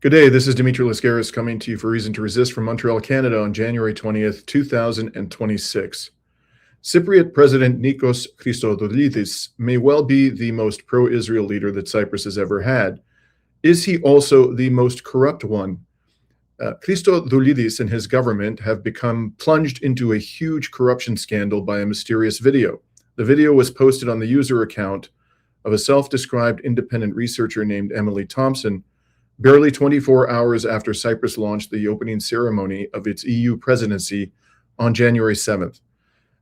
Good day. This is Dimitri Lascaris coming to you for Reason to Resist from Montreal, Canada on January 20th, 2026. Cypriot President Nikos Christodulides may well be the most pro-Israel leader that Cyprus has ever had. Is he also the most corrupt one? Christodoulidis and his government have become plunged into a huge corruption scandal by a mysterious video. The video was posted on the user account of a self-described independent researcher named Emily Thompson, barely 24 hours after Cyprus launched the opening ceremony of its EU presidency on January 7th.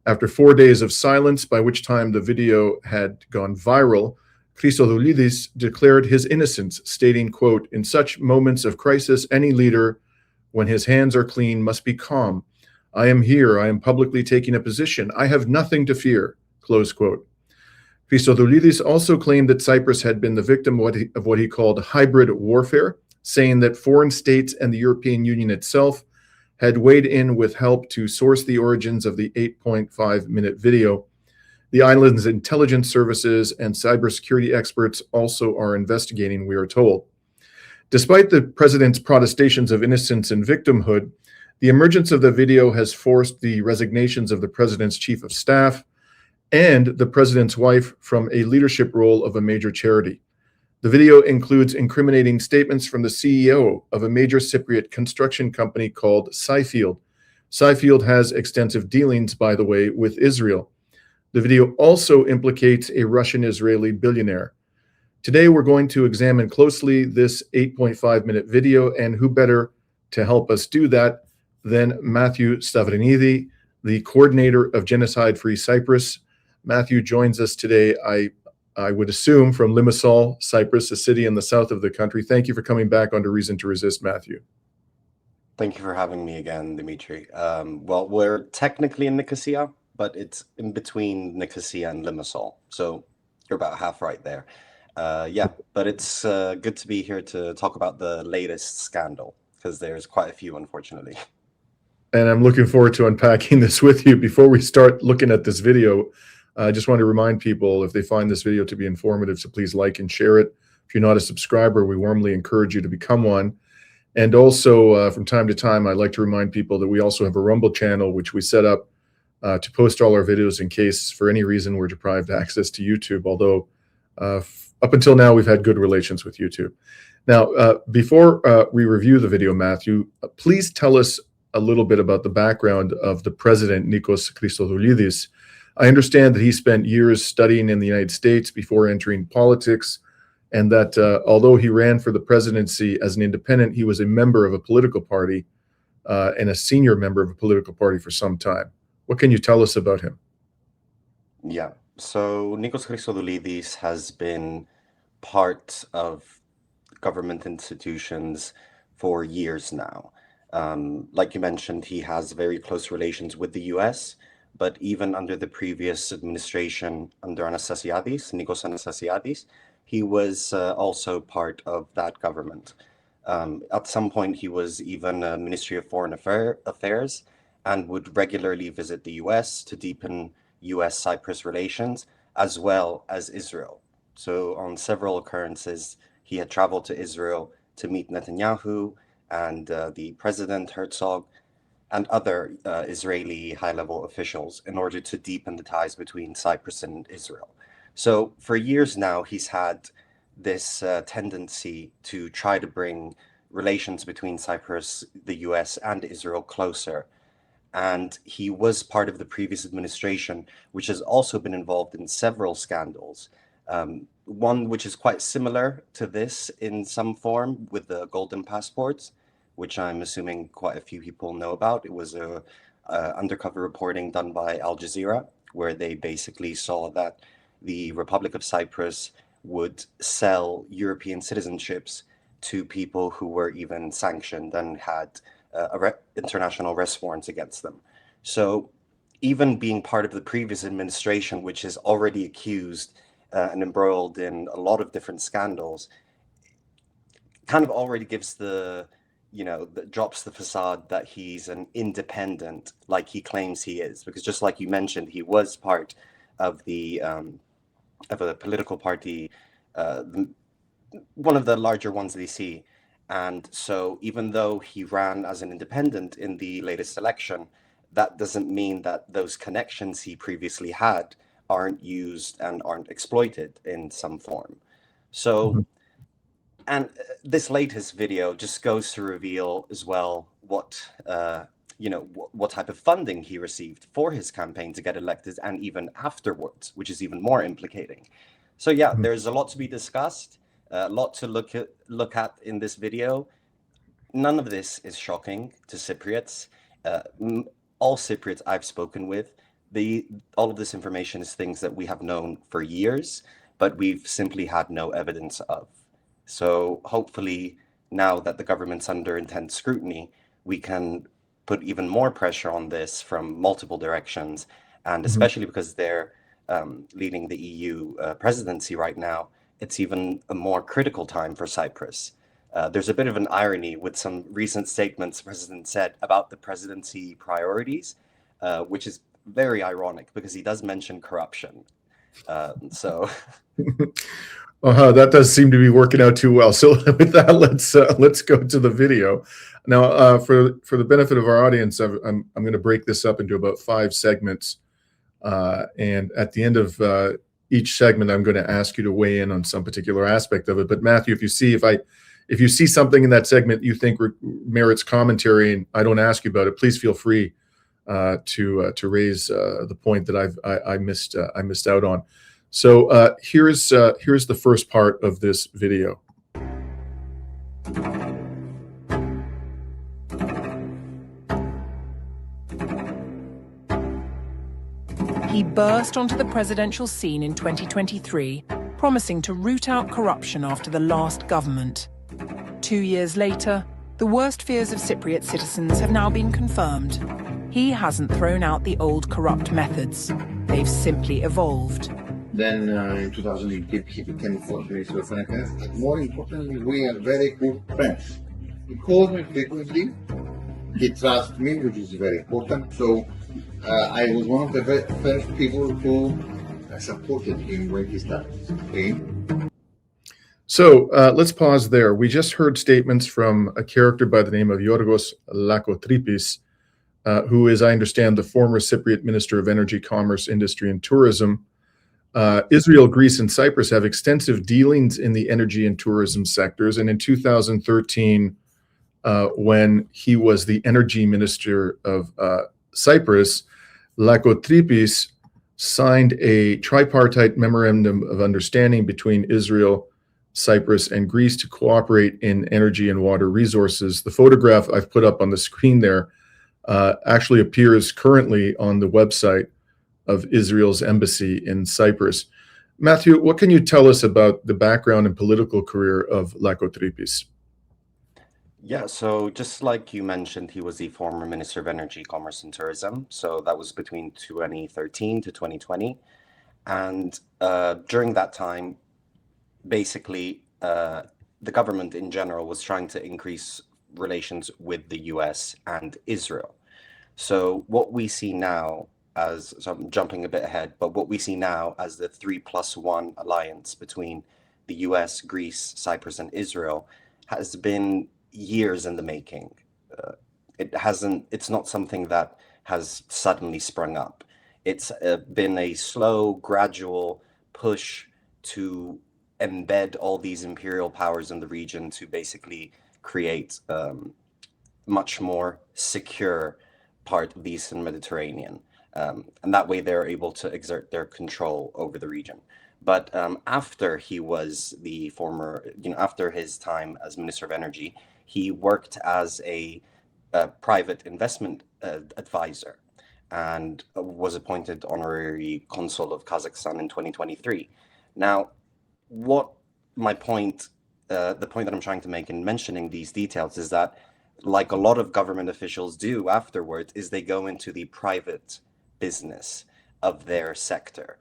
After 4 days of silence, by which time the video had gone viral, Christodoulidis declared his innocence, stating, quote, "In such moments of crisis, any leader, when his hands are clean, must be calm. I am here. I am publicly taking a position. I have nothing to fear," close quote. Christodoulidis also claimed that Cyprus had been the victim of what he called hybrid warfare, saying that foreign states and the European Union itself had weighed in with help to source the origins of the 8.5-minute video. The island's intelligence services and cybersecurity experts also are investigating, we are told. Despite the president's protestations of innocence and victimhood, the emergence of the video has forced the resignations of the president's chief of staff and the president's wife from a leadership role of a major charity. The video includes incriminating statements from the CEO of a major Cypriot construction company called Cyfield. Cyfield has extensive dealings, by the way, with Israel. The video also implicates a Russian-Israeli billionaire. Today, we're going to examine closely this 8.5-minute video, and who better to help us do that than Mathiou Stavrinidi, the coordinator of Genocide-Free Cyprus. Mathiou joins us today, I would assume, from Limassol, Cyprus, a city in the south of the country. Thank you for coming back onto Reason to Resist, Mathiou. Thank you for having me again, Dimitri. Well, we're technically in Nicosia, but it's in between Nicosia and Limassol. So you're about half right there. Yeah, but it's good to be here to talk about the latest scandal, because there's quite a few, unfortunately. And I'm looking forward to unpacking this with you. Before we start looking at this video, I just want to remind people, if they find this video to be informative, so please like and share it. If you're not a subscriber, we warmly encourage you to become one. And also, from time to time, I'd like to remind people that we also have a Rumble channel, which we set up to post all our videos in case, for any reason, we're deprived access to YouTube, although up until now, we've had good relations with YouTube. Now, before we review the video, Mathiou, please tell us a little bit about the background of the president, Nikos Christodoulidis. I understand that he spent years studying in the United States before entering politics, and that although he ran for the presidency as an independent, he was a member of a political party and a senior member of a political party for some time. What can you tell us about him? Yeah, so Nikos Christodoulidis has been part of government institutions for years now. Like you mentioned, he has very close relations with the US, but even under the previous administration, under Anastasiadis, Nikos Anastasiadis, he was also part of that government. At some point, he was even a Ministry of Foreign Affairs and would regularly visit the US to deepen US-Cyprus relations, as well as Israel. So on several occurrences, he had traveled to Israel to meet Netanyahu and the President Herzog and other Israeli high-level officials in order to deepen the ties between Cyprus and Israel. So for years now, he's had this tendency to try to bring relations between Cyprus, the US, and Israel closer. And he was part of the previous administration, which has also been involved in several scandals. One which is quite similar to this in some form with the golden passports, which I'm assuming quite a few people know about. It was a undercover reporting done by Al Jazeera, where they basically saw that the Republic of Cyprus would sell European citizenships to people who were even sanctioned and had international arrest warrants against them. So even being part of the previous administration, which is already accused and embroiled in a lot of different scandals, kind of already gives the, that drops the facade that he's an independent, like he claims he is. Because just like you mentioned, he was part of the of a political party, one of the larger ones that you see, And so even though he ran as an independent in the latest election, that doesn't mean that those connections he previously had aren't used and aren't exploited in some form. So, and this latest video just goes to reveal as well what, what type of funding he received for his campaign to get elected, and even afterwards, which is even more implicating. So yeah, there's a lot to be discussed, a lot to look at in this video. None of this is shocking to Cypriots. All Cypriots I've spoken with, all of this information is things that we have known for years, but we've simply had no evidence of. So hopefully now that the government's under intense scrutiny, we can put even more pressure on this from multiple directions, and especially because they're leading the EU presidency right now, it's even a more critical time for Cyprus. There's a bit of an irony with some recent statements the president said about the presidency priorities, which is very ironic because he does mention corruption. That does seem to be working out too well. So with that, let's go to the video. Now, for the benefit of our audience, I'm going to break this up into about 5 segments, and at the end of each segment, I'm going to ask you to weigh in on some particular aspect of it. But Mathiou, if you see something in that segment you think merits commentary, and I don't ask you about it, please feel free to raise the point that I missed out on. So here's the first part of this video. He burst onto the presidential scene in 2023, promising to root out corruption after the last government. 2 years later, the worst fears of Cypriot citizens have now been confirmed. He hasn't thrown out the old corrupt methods. They've simply evolved. Then in 2018, he became foreign minister of finance. But more importantly, we are very good friends. He calls me frequently. He trusts me, which is very important. So I was one of the first people who supported him when he started campaign. So let's pause there. We just heard statements from a character by the name of Yorgos Lakotripis, who is, I understand, the former Cypriot Minister of Energy, Commerce, Industry, and Tourism. Israel, Greece, and Cyprus have extensive dealings in the energy and tourism sectors. And in 2013, when he was the energy minister of Cyprus, Lakotripis signed a tripartite memorandum of understanding between Israel, Cyprus, and Greece to cooperate in energy and water resources. The photograph I've put up on the screen there actually appears currently on the website of Israel's embassy in Cyprus. Mathiou, what can you tell us about the background and political career of Lakotripis? Yeah, so just like you mentioned, he was the former Minister of Energy, Commerce, and Tourism. So that was between 2013 to 2020. And during that time, basically, the government in general was trying to increase relations with the US and Israel. So what we see now so I'm jumping a bit ahead, but what we see now as the 3+1 alliance between the US, Greece, Cyprus, and Israel has been years in the making. It's not something that has suddenly sprung up. It's been a slow, gradual push to embed all these imperial powers in the region to basically create much more secure part of the Eastern Mediterranean. And that way they're able to exert their control over the region. But after he was the former, after his time as Minister of Energy, he worked as a private investment advisor and was appointed honorary consul of Kazakhstan in 2023. Now, what my point, the point that I'm trying to make in mentioning these details is that, like a lot of government officials do afterwards, is they go into the private business of their sector.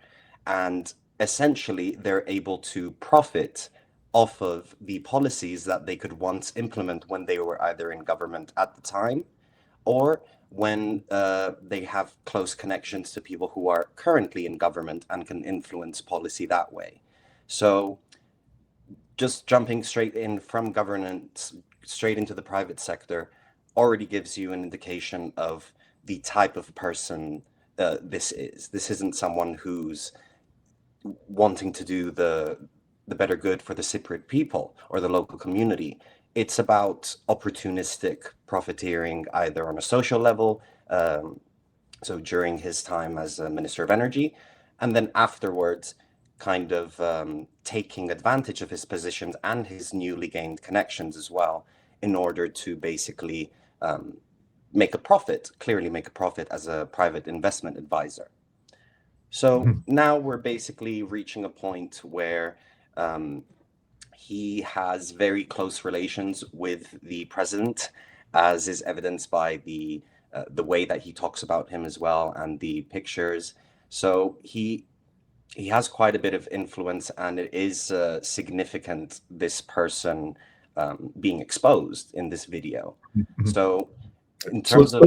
And essentially, they're able to profit off of the policies that they could once implement when they were either in government at the time, or when they have close connections to people who are currently in government and can influence policy that way. So just jumping straight in from governance straight into the private sector already gives you an indication of the type of person this is. This isn't someone who's wanting to do the better good for the Cypriot people or the local community. It's about opportunistic profiteering, either on a social level, so during his time as a Minister of Energy, and then afterwards kind of taking advantage of his positions and his newly gained connections as well, in order to basically clearly make a profit as a private investment advisor. So now we're basically reaching a point where he has very close relations with the president, as is evidenced by the way that he talks about him as well, and the pictures. So he has quite a bit of influence, and it is significant, this person being exposed in this video. So in terms of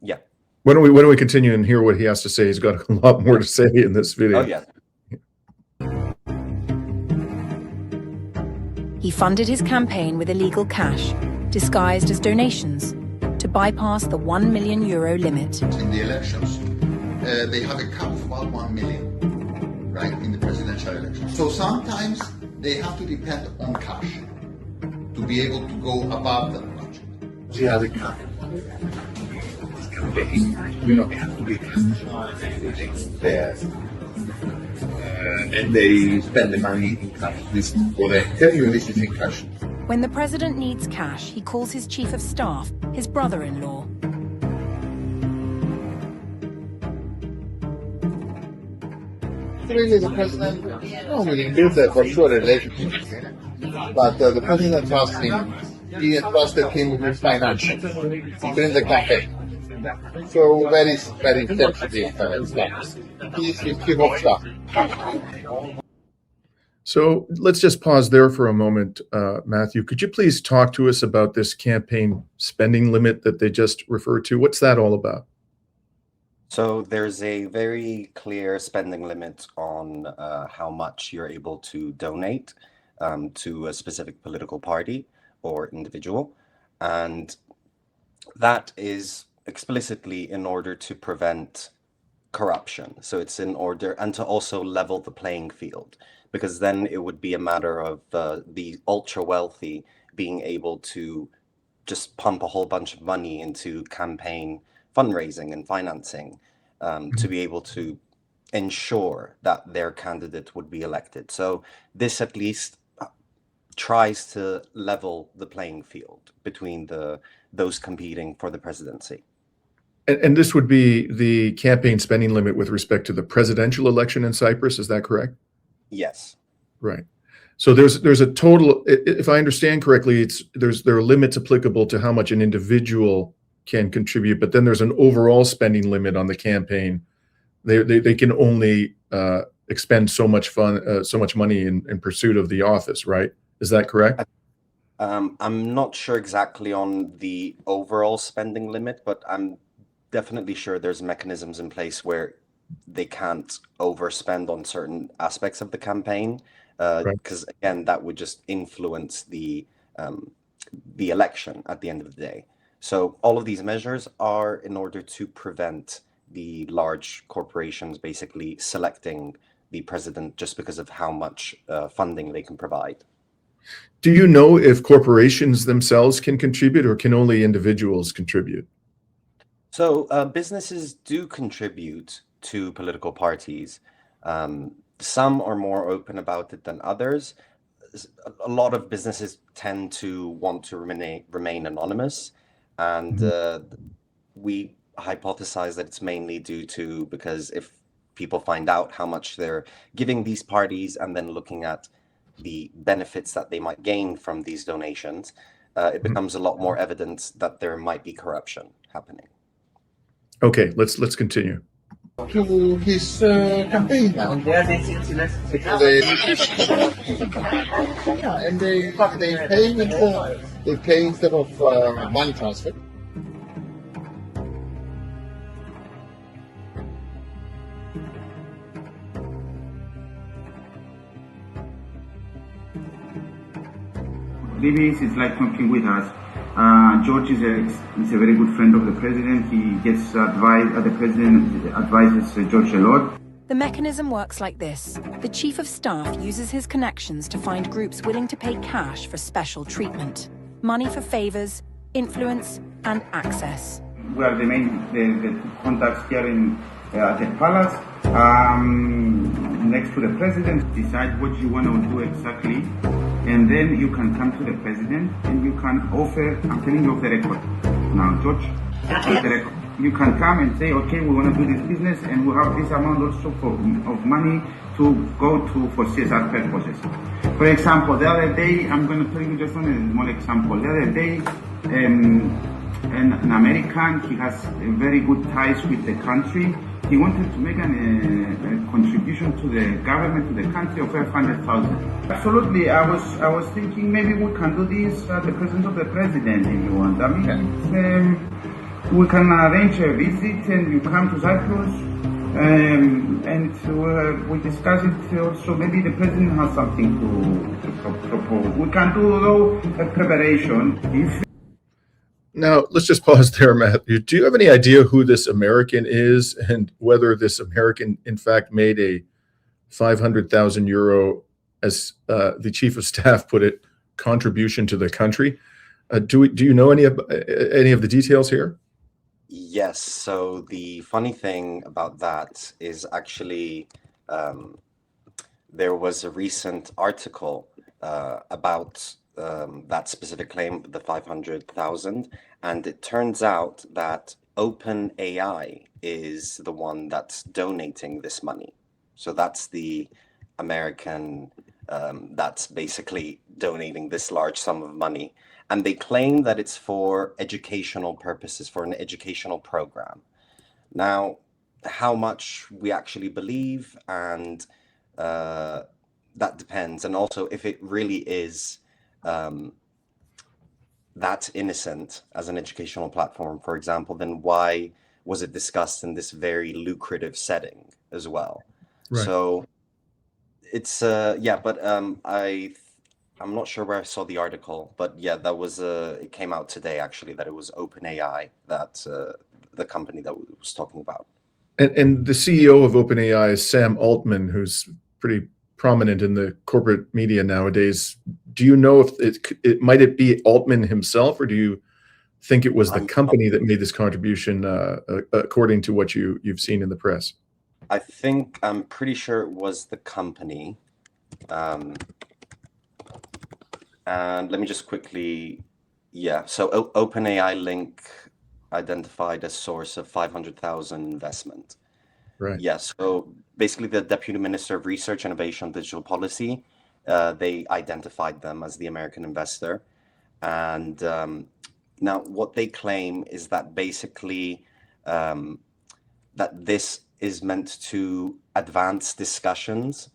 yeah. Why don't we continue and hear what he has to say? He's got a lot more to say in this video. Oh yeah. He funded his campaign with illegal cash, disguised as donations, to bypass the €1 million limit. In the elections, they have a cap of about 1 million, right, in the presidential elections. So sometimes they have to depend on cash to be able to go above that budget. He has a cap. Campaign, they have to be there. And they spend the money in cash. This is in cash. When the president needs cash, he calls his chief of staff, his brother-in-law. Really, the president, we built a for sure relationship, but the president trusts him. He entrusted him with his financials during the campaign. So very sensitive stuff. He's his chief of staff. So let's just pause there for a moment, Mathiou. Could you please talk to us about this campaign spending limit that they just referred to? What's that all about? So there's a very clear spending limit on how much you're able to donate to a specific political party or individual. And that is explicitly in order to prevent corruption. So it's in order, and to also level the playing field, because then it would be a matter of the ultra wealthy being able to just pump a whole bunch of money into campaign fundraising and financing to be able to ensure that their candidate would be elected. So this at least tries to level the playing field between those competing for the presidency. And this would be the campaign spending limit with respect to the presidential election in Cyprus, is that correct? Yes. Right. So there's a total, if I understand correctly, there are limits applicable to how much an individual can contribute, but then there's an overall spending limit on the campaign. They can only expend so much money in pursuit of the office, right? Is that correct? I'm not sure exactly on the overall spending limit, but I'm definitely sure there's mechanisms in place where they can't overspend on certain aspects of the campaign, because again, that would just influence the election at the end of the day. So all of these measures are in order to prevent the large corporations basically selecting the president just because of how much funding they can provide. Do you know if corporations themselves can contribute, or can only individuals contribute? So businesses do contribute to political parties. Some are more open about it than others. A lot of businesses tend to want to remain anonymous, and we hypothesize that it's mainly due to because if people find out how much they're giving these parties and then looking at the benefits that they might gain from these donations, it becomes a lot more evident that there might be corruption happening. Okay, let's continue. To his campaign now. And they pay instead of money transfer. Libis is like talking with us. George is a very good friend of the president. He gets advice. The president advises George a lot. The mechanism works like this. The Chief of Staff uses his connections to find groups willing to pay cash for special treatment. Money for favors, influence, and access. We are the contacts here at the palace. Next to the president, decide what you want to do exactly. And then you can come to the president and you can offer, I'm telling you off the record. Now, George, off the record. You can come and say, okay, we want to do this business and we have this amount also of money to go to for CSR purposes. For example, the other day, I'm going to tell you just one small example. The other day, an American, he has very good ties with the country. He wanted to make a contribution to the government, to the country of 500,000. Absolutely, I was thinking maybe we can do this at the presence of the president if you want. I mean, we can arrange a visit and you come to Cyprus and we discuss it also. Maybe the president has something to propose. We can do though a preparation. Now, let's just pause there, Mathiou. Do you have any idea who this American is and whether this American, in fact, made a 500,000 euro, as the chief of staff put it, contribution to the country? Do you know any of the details here? Yes. So the funny thing about that is actually there was a recent article about that specific claim, the 500,000, and it turns out that OpenAI is the one that's donating this money. So that's the American that's basically donating this large sum of money. And they claim that it's for educational purposes, for an educational program. Now, how much we actually believe, and that depends. And also, if it really is that innocent as an educational platform, for example, then why was it discussed in this very lucrative setting as well? Right. So it's but I'm not sure where I saw the article, but yeah, that was it came out today actually that it was OpenAI, that the company that we was talking about. And the CEO of OpenAI is Sam Altman, who's pretty prominent in the corporate media nowadays. Do you know if it might be Altman himself, or do you think it was the company that made this contribution, according to what you've seen in the press? I'm pretty sure it was the company. And let me just quickly, so OpenAI link identified as source of 500,000 investment. Right. Yes. So basically, the Deputy Minister of Research, Innovation, and Digital Policy, they identified them as the American investor. And now what they claim is that basically that this is meant to advance discussions.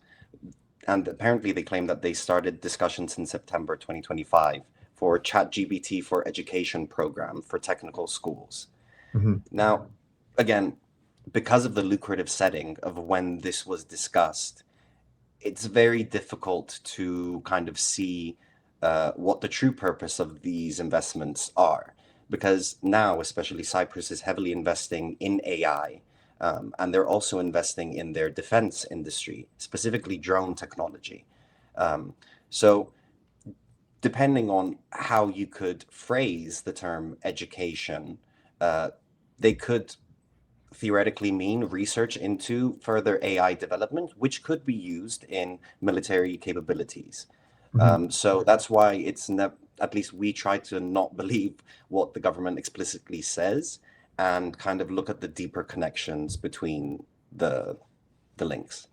And apparently they claim that they started discussions in September 2025 for ChatGPT for Education program for technical schools. Mm-hmm. Now, again, because of the lucrative setting of when this was discussed, it's very difficult to kind of see what the true purpose of these investments are. Because now, especially Cyprus is heavily investing in AI, and they're also investing in their defense industry, specifically drone technology. So depending on how you could phrase the term education, they could theoretically mean research into further AI development, which could be used in military capabilities. Mm-hmm. So that's why it's at least we try to not believe what the government explicitly says and kind of look at the deeper connections between the links.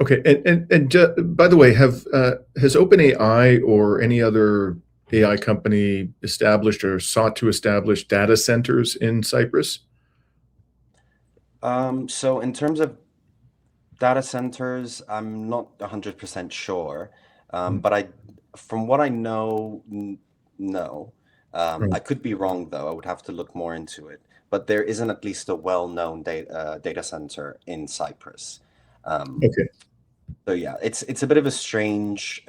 Okay, and by the way, has OpenAI or any other AI company established or sought to establish data centers in Cyprus? So in terms of data centers, I'm not 100% sure, but from what I know, no. Right. I could be wrong though. I would have to look more into it. But there isn't at least a well-known data center in Cyprus. Okay. So yeah, it's a bit of a strange,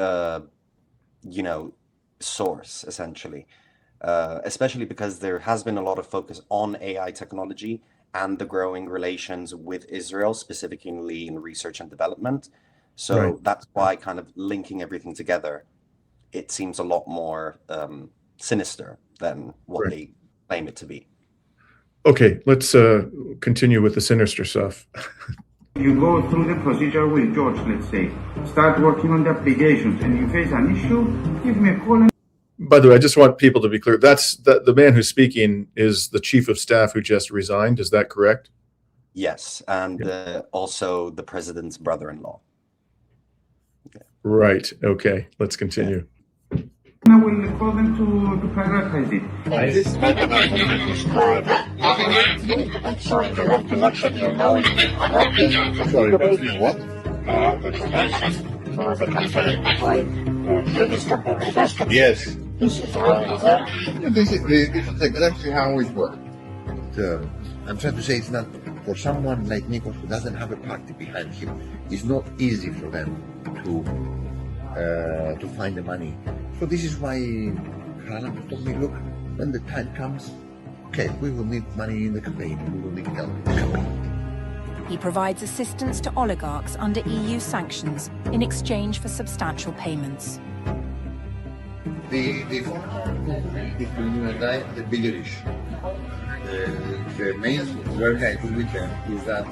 source, essentially, especially because there has been a lot of focus on AI technology and the growing relations with Israel, specifically in research and development. So Right. that's why kind of linking everything together, it seems a lot more sinister than what Right. they claim it to be. Okay, let's continue with the sinister stuff. You go through the procedure with George, let's say, start working on the applications, and you face an issue, give me a call. And By the way, I just want people to be clear. That's the man who's speaking is the chief of staff who just resigned. Is that correct? Yes, and also the president's brother-in-law. Right. Okay. Let's continue. I will call them to prioritize it. Sorry, what? Yes. This is exactly how it works. I'm trying to say it's not for someone like Nikos who doesn't have a party behind him. It's not easy for them to find the money. So this is why Harlan told me, look, when the time comes, okay, we will need money in the campaign. We will need help in the campaign. He provides assistance to oligarchs under EU sanctions in exchange for substantial payments. The between you and I, the bigger issue. The main work I do with them is that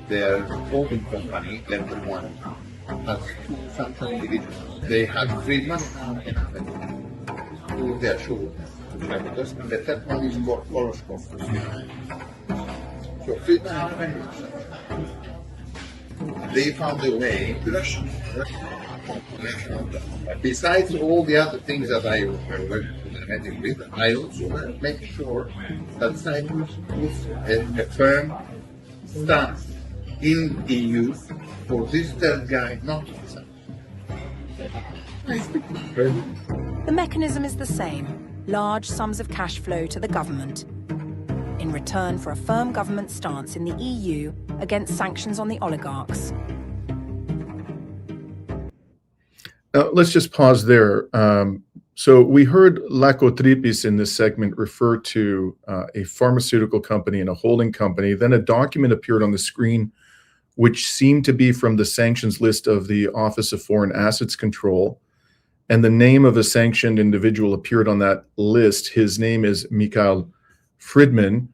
their holding company, Level 1, has two functional individuals. They have Friedman who they are sure and the third one is called Horoscope. So Friedman and Friedman, they found a way to Russia. Besides all the other things that I work with, I also make sure that Cyprus puts a firm stance in the EU for this third guy not to decide. The mechanism is the same: large sums of cash flow to the government in return for a firm government stance in the EU against sanctions on the oligarchs. Let's just pause there. So we heard Lakotripis in this segment refer to a pharmaceutical company and a holding company. Then a document appeared on the screen which seemed to be from the sanctions list of the Office of Foreign Assets Control. And the name of a sanctioned individual appeared on that list. His name is Mikhail Fridman.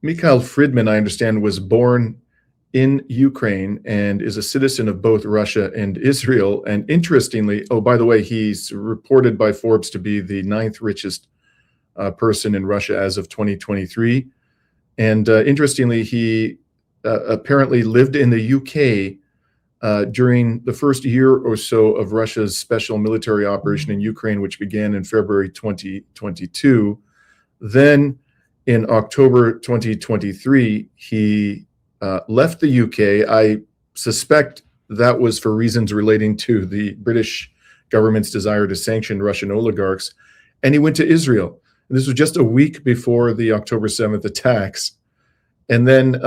Mikhail Fridman, I understand, was born in Ukraine and is a citizen of both Russia and Israel. And interestingly, oh, by the way, he's reported by Forbes to be the 9th richest person in Russia as of 2023. And interestingly, he apparently lived in the UK during the first year or so of Russia's special military operation in Ukraine, which began in February 2022. Then in October 2023, he left the UK. I suspect that was for reasons relating to the British government's desire to sanction Russian oligarchs. And he went to Israel. And this was just a week before the October 7th attacks. And then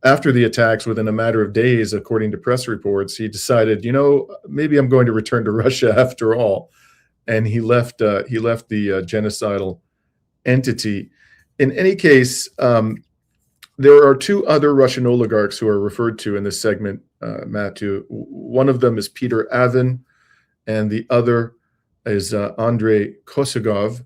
after the attacks, within a matter of days, according to press reports, he decided, you know, maybe I'm going to return to Russia after all. And he left the genocidal entity. In any case, there are two other Russian oligarchs who are referred to in this segment, Mathiou. One of them is Peter Avin, and the other is Andrei Kosogov.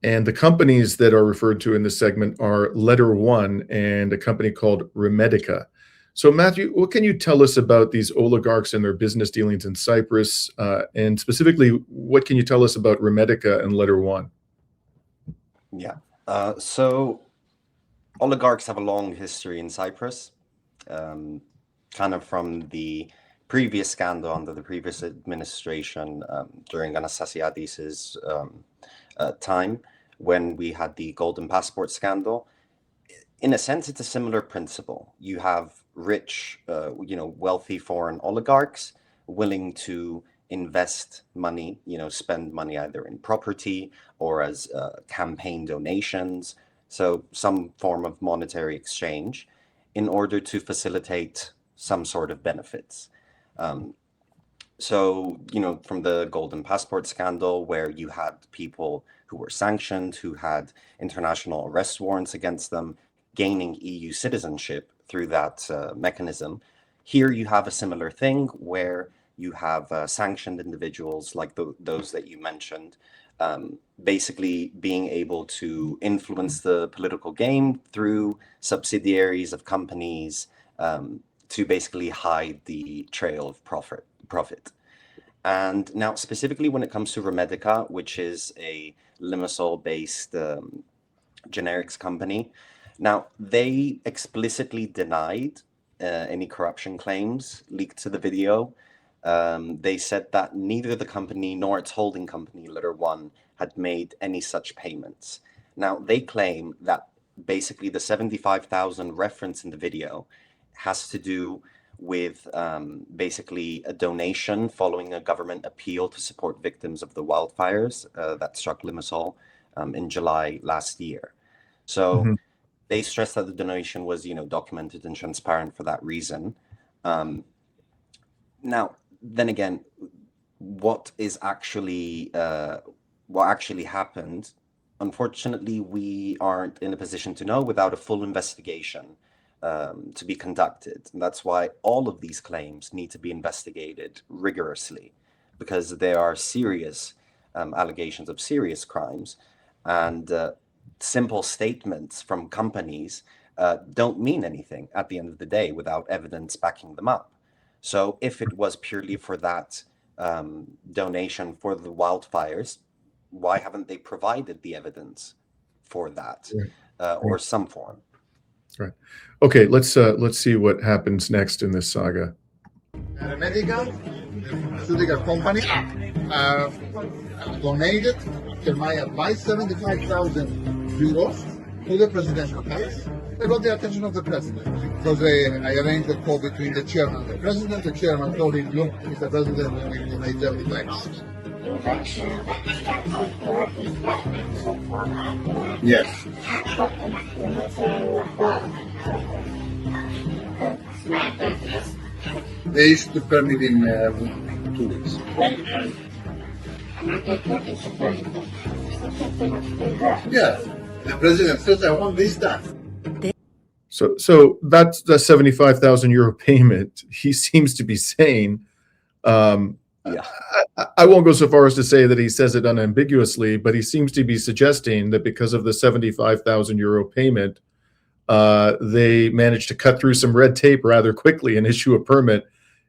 And the companies that are referred to in this segment are Letter One and a company called Remedica. So, Mathiou, what can you tell us about these oligarchs and their business dealings in Cyprus? And specifically, what can you tell us about Remedica and Letter One? Yeah. So oligarchs have a long history in Cyprus, kind of from the previous scandal under the previous administration during Anastasiadis's time, when we had the golden passport scandal. In a sense, it's a similar principle. You have rich, wealthy foreign oligarchs willing to invest money, spend money either in property or as campaign donations, so some form of monetary exchange, in order to facilitate some sort of benefits. So, from the Golden Passport scandal, where you had people who were sanctioned, who had international arrest warrants against them, gaining EU citizenship through that mechanism. Here you have a similar thing where you have sanctioned individuals like those that you mentioned, basically being able to influence the political game through subsidiaries of companies to basically hide the trail of profit. And now specifically when it comes to Remedica, which is a Limassol-based generics company, now they explicitly denied any corruption claims leaked to the video. They said that neither the company nor its holding company, Letter One, had made any such payments. Now they claim that basically the 75,000 reference in the video has to do with basically a donation following a government appeal to support victims of the wildfires that struck Limassol in July last year. So they stressed that the donation was, documented and transparent for that reason. Now, then again, what actually happened? Unfortunately, we aren't in a position to know without a full investigation to be conducted. And that's why all of these claims need to be investigated rigorously, because there are serious allegations of serious crimes, and simple statements from companies don't mean anything at the end of the day without evidence backing them up. So if it was purely for that donation for the wildfires, why haven't they provided the evidence for that or some form? Right. Okay, let's see what happens next in this saga. Remedica, the pharmaceutical company, donated, after my advice, 75,000 euros to the presidential case. They got the attention of the president because I arranged a call between the chairman and the president. The chairman told him, look, Mr. President, we will donate 75,000. Yes. They issued the permit in 2 weeks. Yeah, the president says, I want this done. So that's the 75,000 euro payment. He seems to be saying, I won't go so far as to say that he says it unambiguously, but he seems to be suggesting that because of the 75,000 euro payment, they managed to cut through some red tape rather quickly and issue a permit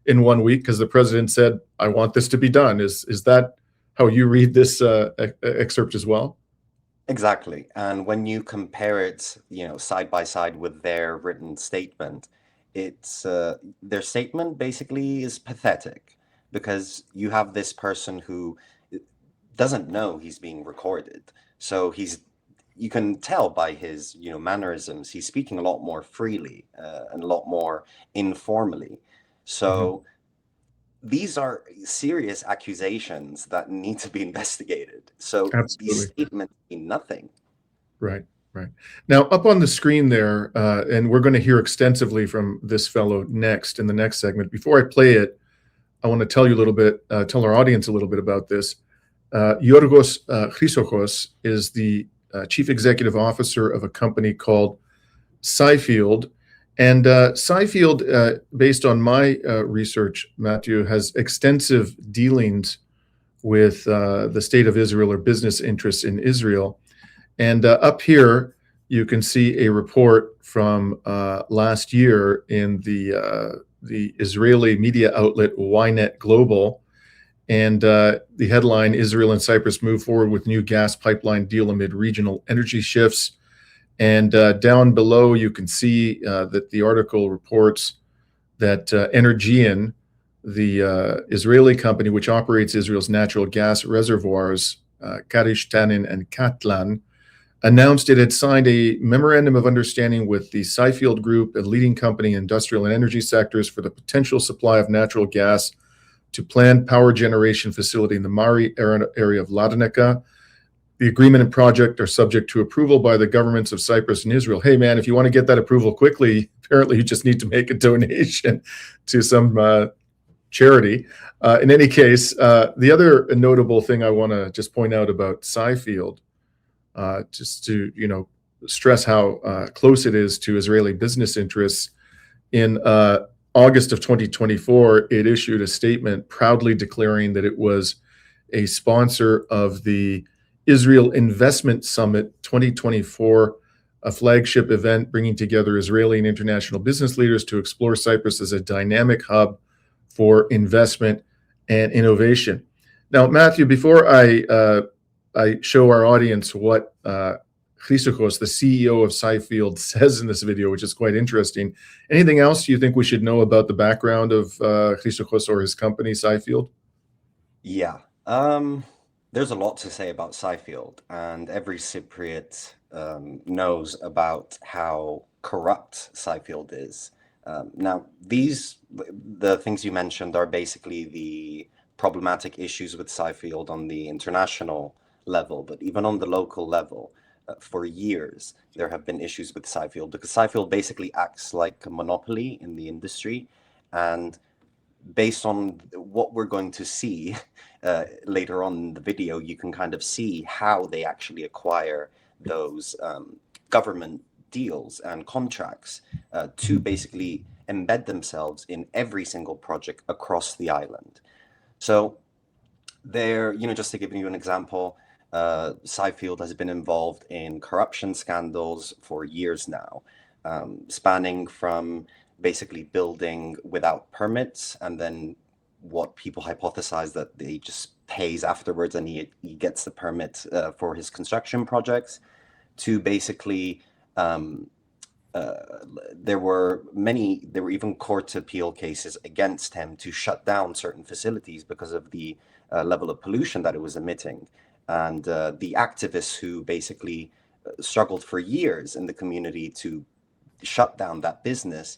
in 1 week because the president said, I want this to be done. Is that how you read this excerpt as well? Exactly. And when you compare it, side by side with their written statement, it's their statement basically is pathetic, because you have this person who doesn't know he's being recorded. So you can tell by his, mannerisms, he's speaking a lot more freely and a lot more informally. So these are serious accusations that need to be investigated. So these statements mean nothing. Right. Now, up on the screen there, and we're going to hear extensively from this fellow next in the next segment. Before I play it, I want to tell you a little bit, tell our audience a little bit about this. Yorgos Chrysochos is the chief executive officer of a company called Cyfield. And Cyfield, based on my research, Mathiou, has extensive dealings with the state of Israel or business interests in Israel. And up here, you can see a report from last year in the Israeli media outlet Ynet Global. And the headline, Israel and Cyprus move forward with new gas pipeline deal amid regional energy shifts. And down below, you can see that the article reports that Energean, the Israeli company which operates Israel's natural gas reservoirs, Karish Tanin and Katlan, announced it had signed a memorandum of understanding with the Cyfield Group, a leading company in industrial and energy sectors, for the potential supply of natural gas to planned power generation facility in the Mari area of Latanica. The agreement and project are subject to approval by the governments of Cyprus and Israel. Hey, man, if you want to get that approval quickly, apparently you just need to make a donation to some charity. In any case, the other notable thing I want to just point out about Cyfield, just to stress how close it is to Israeli business interests. In August of 2024, it issued a statement proudly declaring that it was a sponsor of the Israel Investment Summit 2024, a flagship event bringing together Israeli and international business leaders to explore Cyprus as a dynamic hub for investment and innovation. Now, Mathiou, before I show our audience what Christodulides, the CEO of Cyfield, says in this video, which is quite interesting, anything else you think we should know about the background of Christodulides or his company, Cyfield? Yeah, there's a lot to say about Cyfield, and every Cypriot knows about how corrupt Cyfield is. Now, the things you mentioned are basically the problematic issues with Cyfield on the international level, but even on the local level, for years, there have been issues with Cyfield because Cyfield basically acts like a monopoly in the industry. And based on what we're going to see later on in the video, you can kind of see how they actually acquire those government deals and contracts to basically embed themselves in every single project across the island. So there, just to give you an example, Cyfield has been involved in corruption scandals for years now, spanning from basically building without permits, and then what people hypothesize that he just pays afterwards and he gets the permit for his construction projects, to basically there were even court appeal cases against him to shut down certain facilities because of the level of pollution that it was emitting. And the activists who basically struggled for years in the community to shut down that business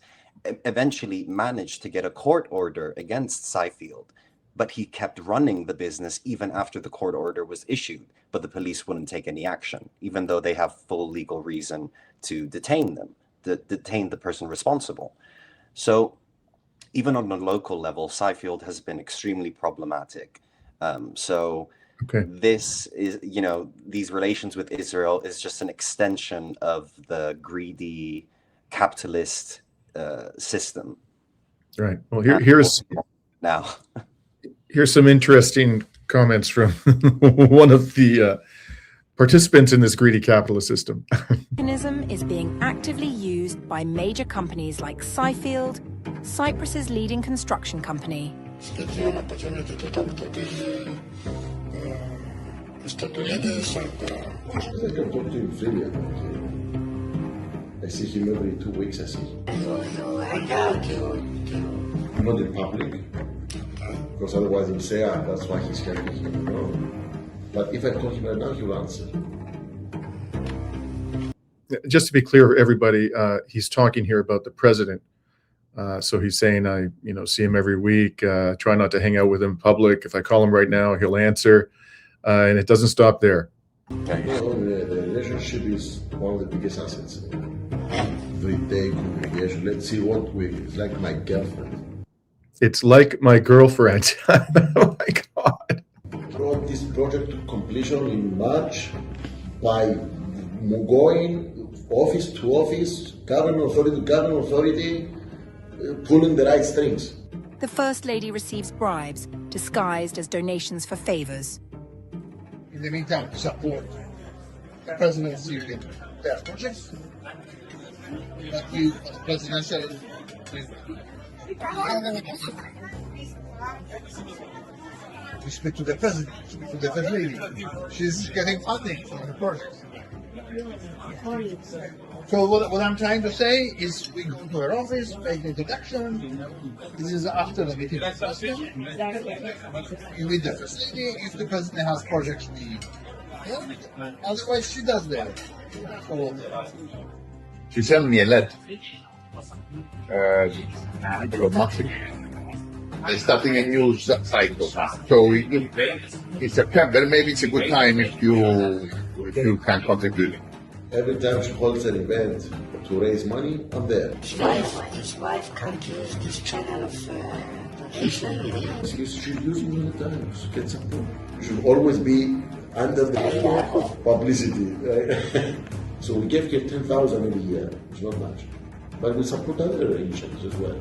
eventually managed to get a court order against Cyfield, but he kept running the business even after the court order was issued, but the police wouldn't take any action, even though they have full legal reason to detain the person responsible. So even on a local level, Cyfield has been extremely problematic. Okay. This is, these relations with Israel is just an extension of the greedy capitalist system. Right. Well, here's some interesting comments from one of the participants in this greedy capitalist system. Mechanism is being actively used by major companies like Cyfield, Cyprus's leading construction company. I see him every 2 weeks, I see him. Not in public, because otherwise he'll say, that's why he's helping him. No. But if I call him right now, he will answer. Just to be clear, everybody, he's talking here about the president. So he's saying, I see him every week, try not to hang out with him in public. If I call him right now, he'll answer. And it doesn't stop there. Okay. No, the relationship is one of the biggest assets. Everyday communication. Let's see it's like my girlfriend. It's like my girlfriend. Oh my God. Brought this project to completion in March by going office to office, government authority to government authority, pulling the right strings. The First Lady receives bribes disguised as donations for favors. In the meantime, support the presidency in their projects. But you, as president, said, you speak to the president, speak to the first lady. She's getting funding for the project. So what I'm trying to say is we go to her office, make the introduction. This is after the meeting with the president. You meet the first lady. If the president has projects, we help. Otherwise, she does that. So, she sent me a letter. They're starting a new cycle. So in September, maybe it's a good time if you can contribute. Every time she holds an event to raise money, I'm there. His wife comes to this channel of She's using all the time to get support. You should always be under the publicity. Right? So we give her 10,000 every year. It's not much, but we support other initiatives as well.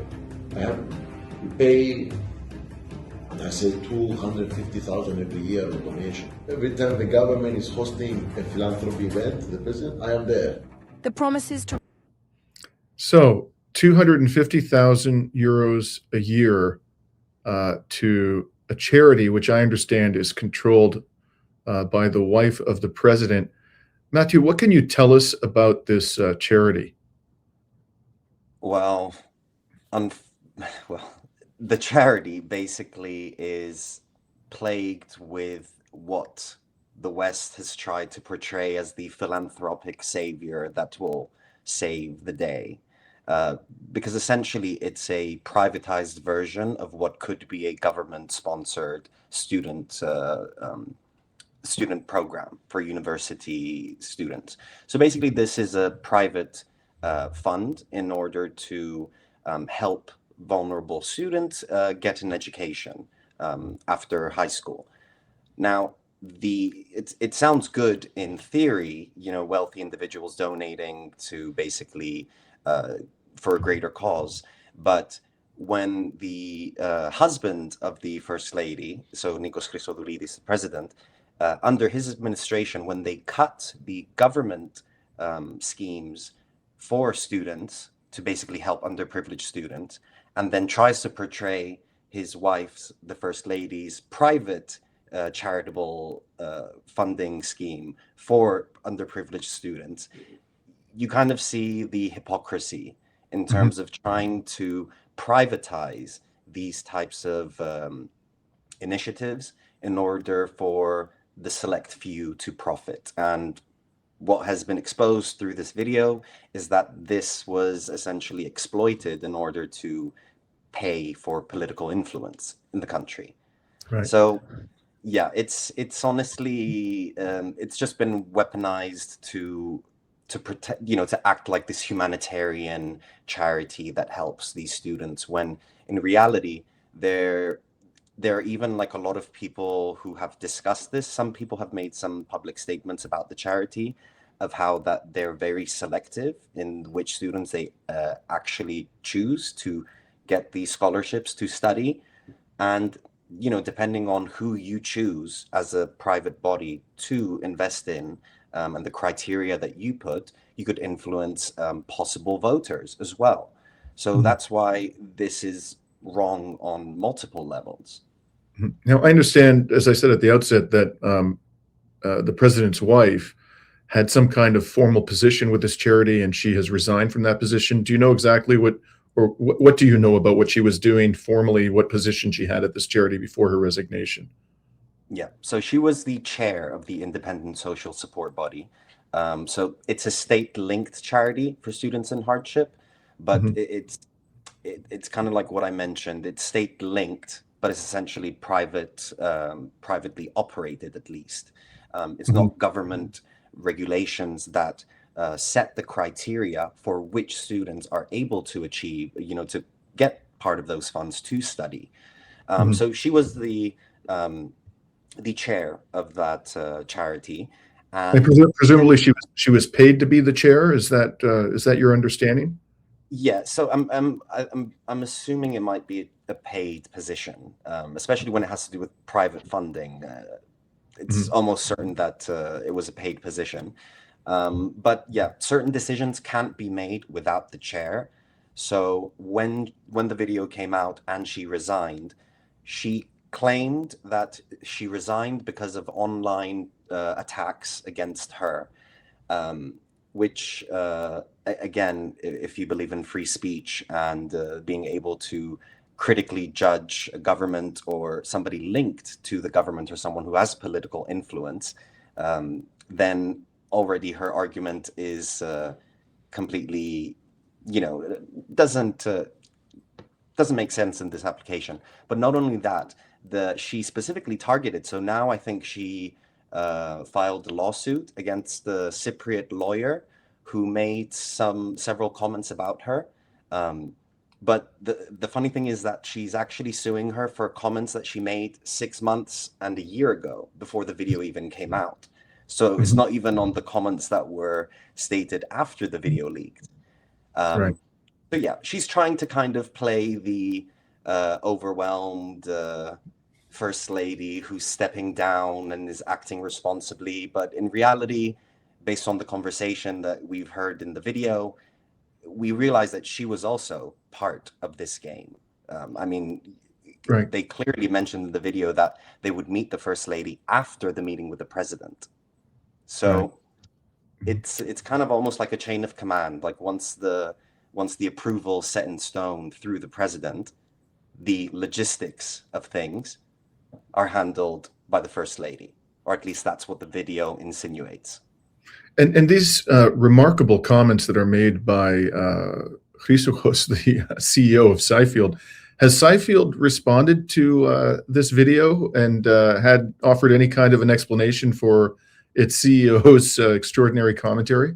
We pay, I say, 250,000 every year of donation. Every time the government is hosting a philanthropy event, the president, I am there. The promises to So 250,000 euros a year to a charity, which I understand is controlled by the wife of the president. Mathiou, what can you tell us about this charity? Well, the charity basically is plagued with what the West has tried to portray as the philanthropic savior that will save the day. Because essentially it's a privatized version of what could be a government-sponsored student program for university students. So basically this is a private fund in order to help vulnerable students get an education after high school. Now, it sounds good in theory, wealthy individuals donating to basically for a greater cause, but when the husband of the first lady, so Nikos Christodulides, the president, under his administration, when they cut the government schemes for students to basically help underprivileged students, and then tries to portray his wife's, the first lady's, private charitable funding scheme for underprivileged students, you kind of see the hypocrisy in terms of trying to privatize these types of initiatives in order for the select few to profit. And what has been exposed through this video is that this was essentially exploited in order to pay for political influence in the country. Right. So yeah, it's honestly it's just been weaponized to protect, to act like this humanitarian charity that helps these students, when in reality there are even like a lot of people who have discussed this. Some people have made some public statements about the charity, of how that they're very selective in which students they actually choose to get these scholarships to study. And depending on who you choose as a private body to invest in, and the criteria that you put, you could influence possible voters as well. So that's why this is wrong on multiple levels. Now, I understand, as I said at the outset, that the president's wife had some kind of formal position with this charity, and she has resigned from that position. Do you know exactly what do you know about what she was doing formally, what position she had at this charity before her resignation? Yeah, so she was the chair of the independent social support body. So it's a state-linked charity for students in hardship, but it's kind of like what I mentioned. It's state-linked, but it's essentially privately operated, at least. It's not government regulations that set the criteria for which students are able to achieve, to get part of those funds to study. So she was the chair of that charity, and presumably she was paid to be the chair. Is that your understanding? Yeah. So I'm assuming it might be a paid position, especially when it has to do with private funding. It's almost certain that it was a paid position. But yeah, certain decisions can't be made without the chair. So when the video came out and she resigned, she claimed that she resigned because of online attacks against her, which again, if you believe in free speech and being able to critically judge a government or somebody linked to the government or someone who has political influence, then already her argument is completely, doesn't make sense in this application. But not only that, she specifically targeted. So now I think she filed a lawsuit against the Cypriot lawyer who made several comments about her. But the funny thing is that she's actually suing her for comments that she made 6 months and a year ago before the video even came out. So it's not even on the comments that were stated after the video leaked. Right. But yeah, she's trying to kind of play the overwhelmed first lady who's stepping down and is acting responsibly. But in reality, based on the conversation that we've heard in the video, we realize that she was also part of this game. I mean, Right. they clearly mentioned in the video that they would meet the first lady after the meeting with the president. So it's kind of almost like a chain of command. Like once the approval set in stone through the president, the logistics of things are handled by the first lady, or at least that's what the video insinuates. And these remarkable comments that are made by Christodulides, the CEO of Cyfield, has Cyfield responded to this video and had offered any kind of an explanation for its CEO's extraordinary commentary?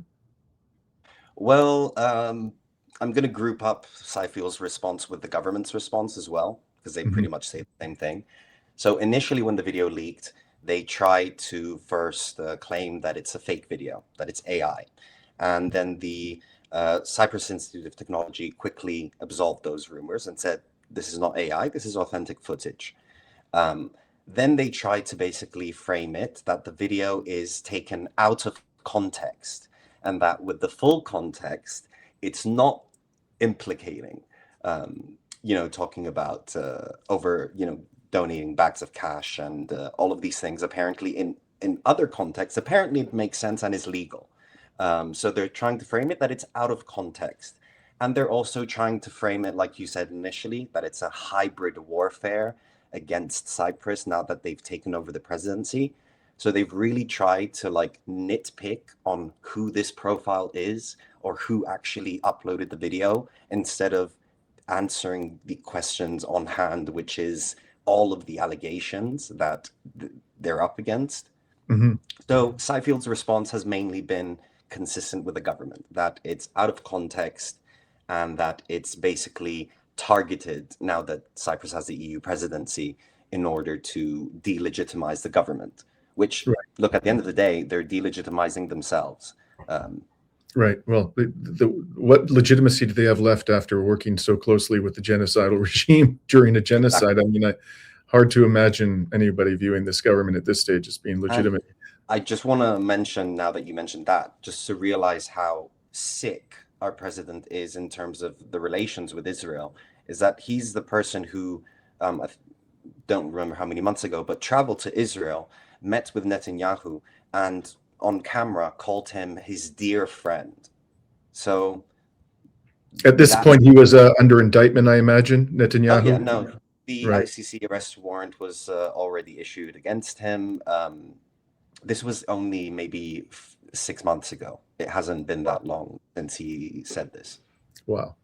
Well, I'm going to group up Cyfield's response with the government's response as well, because they pretty much say the same thing. So initially, when the video leaked, they tried to first claim that it's a fake video, that it's AI. And then the Cyprus Institute of Technology quickly absolved those rumors and said, this is not AI, this is authentic footage. Then they tried to basically frame it that the video is taken out of context, and that with the full context, it's not implicating, talking about donating bags of cash and all of these things. Apparently in other contexts, apparently it makes sense and is legal. So they're trying to frame it that it's out of context. And they're also trying to frame it, like you said initially, that it's a hybrid warfare against Cyprus now that they've taken over the presidency. So they've really tried to nitpick on who this profile is or who actually uploaded the video, instead of answering the questions on hand, which is all of the allegations that they're up against. So Cyfield's response has mainly been consistent with the government, that it's out of context and that it's basically targeted now that Cyprus has the EU presidency in order to delegitimize the government, which, look, at the end of the day, they're delegitimizing themselves. Right. Well, what legitimacy do they have left after working so closely with the genocidal regime during a genocide? I mean, hard to imagine anybody viewing this government at this stage as being legitimate. I just want to mention, now that you mentioned that, just to realize how sick our president is in terms of the relations with Israel, is that he's the person who, I don't remember how many months ago, but traveled to Israel, met with Netanyahu, and on camera called him his dear friend. So at this point, he was under indictment, I imagine, Netanyahu? Oh, yeah, no. The ICC arrest warrant was already issued against him. This was only maybe 6 months ago. It hasn't been that long since he said this. Wow.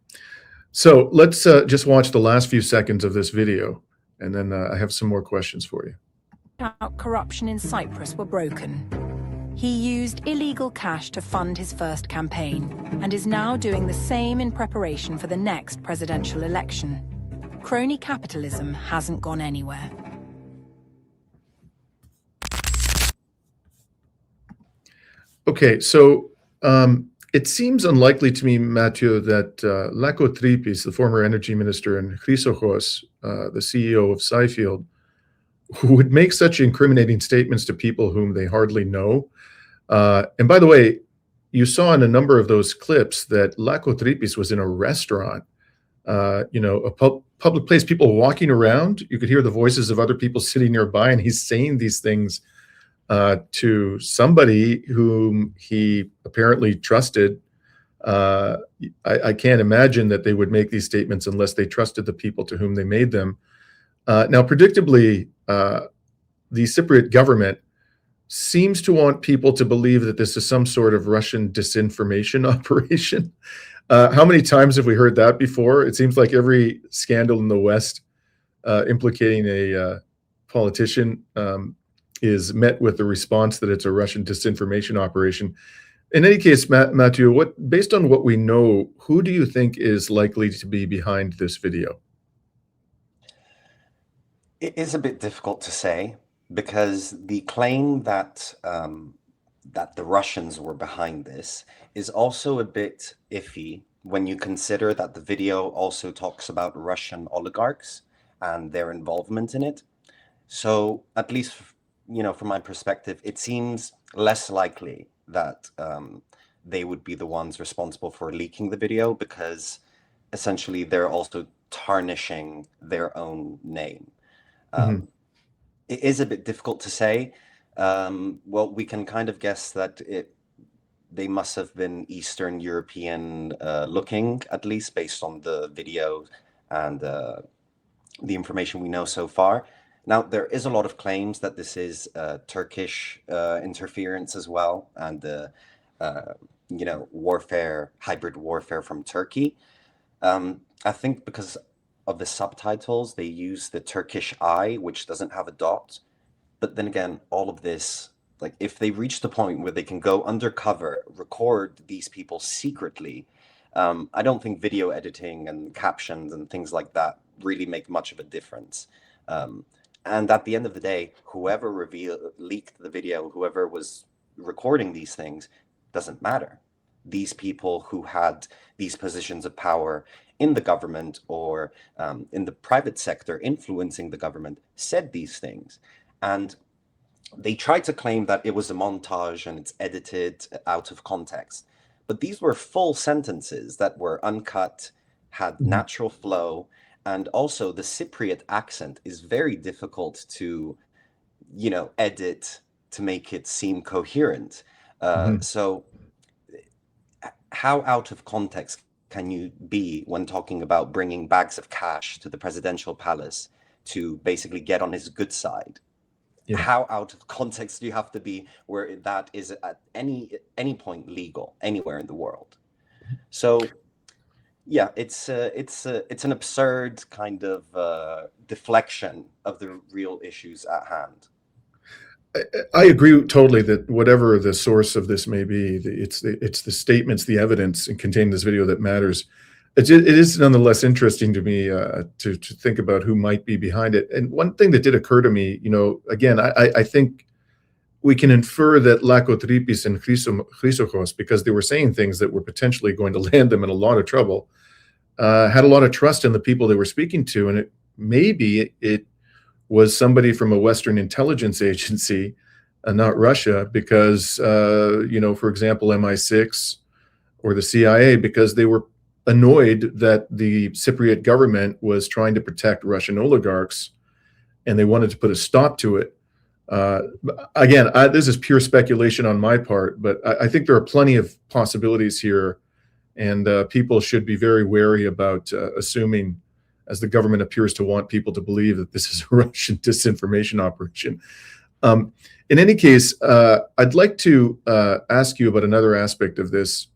So let's just watch the last few seconds of this video, and then I have some more questions for you. Corruption in Cyprus were broken. He used illegal cash to fund his first campaign and is now doing the same in preparation for the next presidential election. Crony capitalism hasn't gone anywhere. Okay, so it seems unlikely to me, Mathiou, that Lascaris, the former energy minister, and Christodulides, the CEO of Cyfield, who would make such incriminating statements to people whom they hardly know. And by the way, you saw in a number of those clips that Lascaris was in a restaurant, a public place, people walking around. You could hear the voices of other people sitting nearby, and he's saying these things to somebody whom he apparently trusted. I can't imagine that they would make these statements unless they trusted the people to whom they made them. Now, predictably, the Cypriot government seems to want people to believe that this is some sort of Russian disinformation operation. How many times have we heard that before? It seems like every scandal in the West implicating a politician is met with the response that it's a Russian disinformation operation. In any case, Mathiou, based on what we know, who do you think is likely to be behind this video? It is a bit difficult to say because the claim that that the Russians were behind this is also a bit iffy when you consider that the video also talks about Russian oligarchs and their involvement in it. So at least, from my perspective, it seems less likely that they would be the ones responsible for leaking the video, because essentially they're also tarnishing their own name. It is a bit difficult to say. Well, we can kind of guess that they must have been Eastern European looking, at least based on the video and the information we know so far. Now, there is a lot of claims that this is Turkish interference as well, and warfare, hybrid warfare from Turkey. I think because of the subtitles, they use the Turkish I, which doesn't have a dot. But then again, all of this, like if they reach the point where they can go undercover, record these people secretly, I don't think video editing and captions and things like that really make much of a difference. And at the end of the day, whoever leaked the video, whoever was recording these things, doesn't matter. These people who had these positions of power in the government or in the private sector influencing the government said these things. And they tried to claim that it was a montage and it's edited out of context. But these were full sentences that were uncut, had natural flow. And also the Cypriot accent is very difficult to, edit to make it seem coherent. So how out of context can you be when talking about bringing bags of cash to the presidential palace to basically get on his good side? Yeah. How out of context do you have to be where that is at any point legal anywhere in the world? So yeah, it's an absurd kind of deflection of the real issues at hand. I agree totally that whatever the source of this may be, it's the statements, the evidence contained in this video that matters. It is nonetheless interesting to me to think about who might be behind it. And one thing that did occur to me, again, I think we can infer that Lakotripis and Chrysokos, because they were saying things that were potentially going to land them in a lot of trouble, had a lot of trust in the people they were speaking to. And maybe it was somebody from a Western intelligence agency, not Russia, because, for example, MI6 or the CIA, because they were annoyed that the Cypriot government was trying to protect Russian oligarchs, and they wanted to put a stop to it. Again, this is pure speculation on my part, but I think there are plenty of possibilities here, and people should be very wary about assuming, as the government appears to want people to believe, that this is a Russian disinformation operation. In any case, I'd like to ask you about another aspect of this,